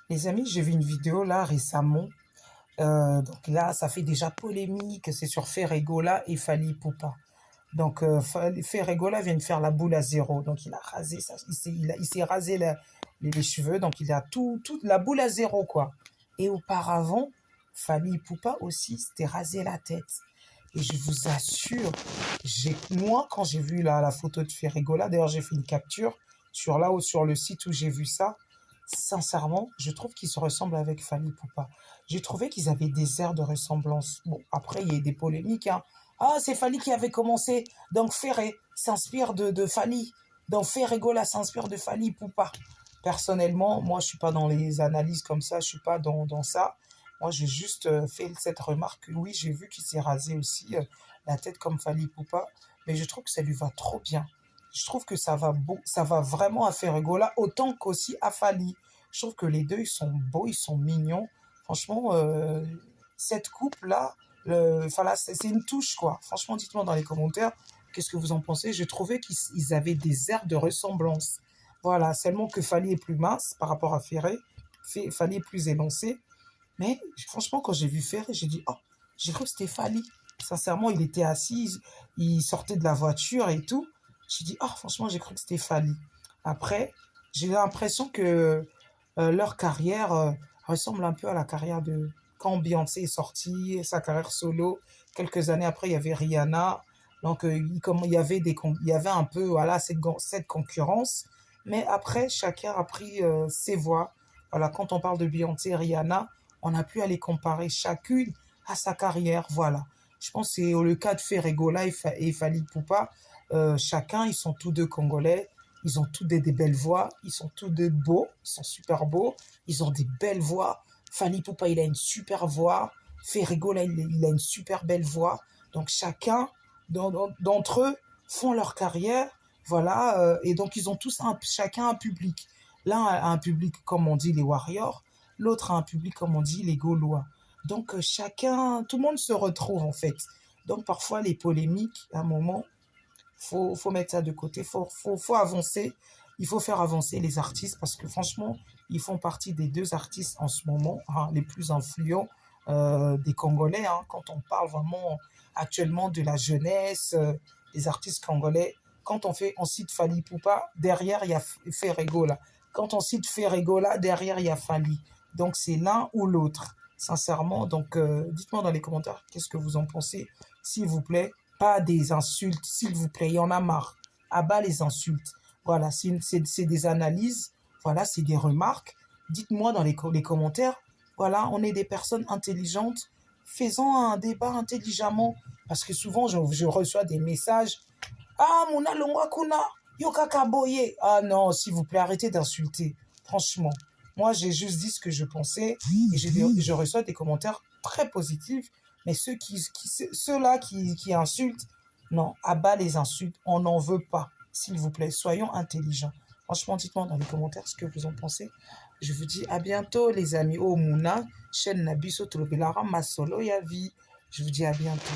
Les amis, j'ai vu une vidéo là récemment. Donc là, ça fait déjà polémique. C'est sur Ferregola et Fally Ipupa. Donc Ferregola vient de faire la boule à zéro. Donc il a rasé ça, il s'est rasé les cheveux. Donc il a toute la boule à zéro quoi. Et auparavant, Fally Ipupa aussi s'était rasé la tête. Et je vous assure, moi quand j'ai vu la photo de Ferregola, d'ailleurs j'ai fait une capture sur le site où j'ai vu ça. Sincèrement, je trouve qu'ils se ressemblent avec Fally Ipupa. J'ai trouvé qu'ils avaient des airs de ressemblance. Bon, après, il y a eu des polémiques, hein. Ah, c'est Fally qui avait commencé. Donc, Ferré s'inspire de Fally. Donc, Ferregola s'inspire de Fally Ipupa. Personnellement, moi, je suis pas dans les analyses comme ça. Je suis pas dans ça. Moi, j'ai juste fait cette remarque. Oui, j'ai vu qu'il s'est rasé aussi la tête comme Fally Ipupa. Mais je trouve que ça lui va trop bien. Je trouve que ça va vraiment à Ferregola autant qu'aussi à Fally. Je trouve que les deux, ils sont beaux, ils sont mignons. Franchement, cette coupe-là, enfin là, c'est une touche, quoi. Franchement, dites-moi dans les commentaires, qu'est-ce que vous en pensez? Je trouvais qu'ils avaient des airs de ressemblance. Voilà, seulement que Fally est plus mince par rapport à Ferré. Fally est plus élancé. Mais franchement, quand j'ai vu Ferré, j'ai dit, oh, j'ai cru que c'était Fally. Sincèrement, il était assis, il sortait de la voiture et tout. J'ai dit, oh, franchement, j'ai cru que c'était Fally. Après, j'ai l'impression que leur carrière ressemble un peu à la carrière de quand Beyoncé est sortie, sa carrière solo. Quelques années après, il y avait Rihanna. Donc, il y avait un peu voilà, cette concurrence. Mais après, chacun a pris ses voies. Voilà, quand on parle de Beyoncé et Rihanna, on a pu aller comparer chacune à sa carrière. Voilà. Je pense que c'est le cas de Ferregola et Fally Ipupa. Chacun, ils sont tous deux congolais. Ils ont tous des belles voix. Ils sont tous deux beaux. Ils sont super beaux. Ils ont des belles voix. Fally Ipupa, il a une super voix. Ferregola, il a une super belle voix. Donc chacun d'entre eux font leur carrière. Voilà. Et donc ils ont tous chacun un public. L'un a un public, comme on dit, les Warriors. L'autre a un public, comme on dit, les Gaulois. Donc chacun, tout le monde se retrouve en fait. Donc parfois les polémiques, à un moment, faut mettre ça de côté, faut avancer. Il faut faire avancer les artistes parce que franchement, ils font partie des deux artistes en ce moment hein, les plus influents des Congolais. Hein, quand on parle vraiment actuellement de la jeunesse, des artistes congolais, quand on cite Fally Ipupa, derrière il y a Ferregola. Quand on cite Ferregola, derrière il y a Fally. Donc c'est l'un ou l'autre, sincèrement. Donc dites-moi dans les commentaires qu'est-ce que vous en pensez, s'il vous plaît. Pas des insultes, s'il vous plaît, il y en a marre. À bas les insultes. Voilà, c'est des analyses, voilà, c'est des remarques. Dites-moi dans les commentaires, voilà, on est des personnes intelligentes. Faisons un débat intelligemment. Parce que souvent, je reçois des messages. Ah, Mouna Longwakuna, Yokaka Boye. Ah non, s'il vous plaît, arrêtez d'insulter. Franchement, moi, j'ai juste dit ce que je pensais et je reçois des commentaires très positifs. Mais ceux-là qui insultent, non, à bas les insultes, on n'en veut pas. S'il vous plaît, soyons intelligents. Franchement, dites-moi dans les commentaires ce que vous en pensez. Je vous dis à bientôt, les amis. Oh, Mouna, chaîne Nabiso Tolobelara, Masolo Yavi. Je vous dis à bientôt.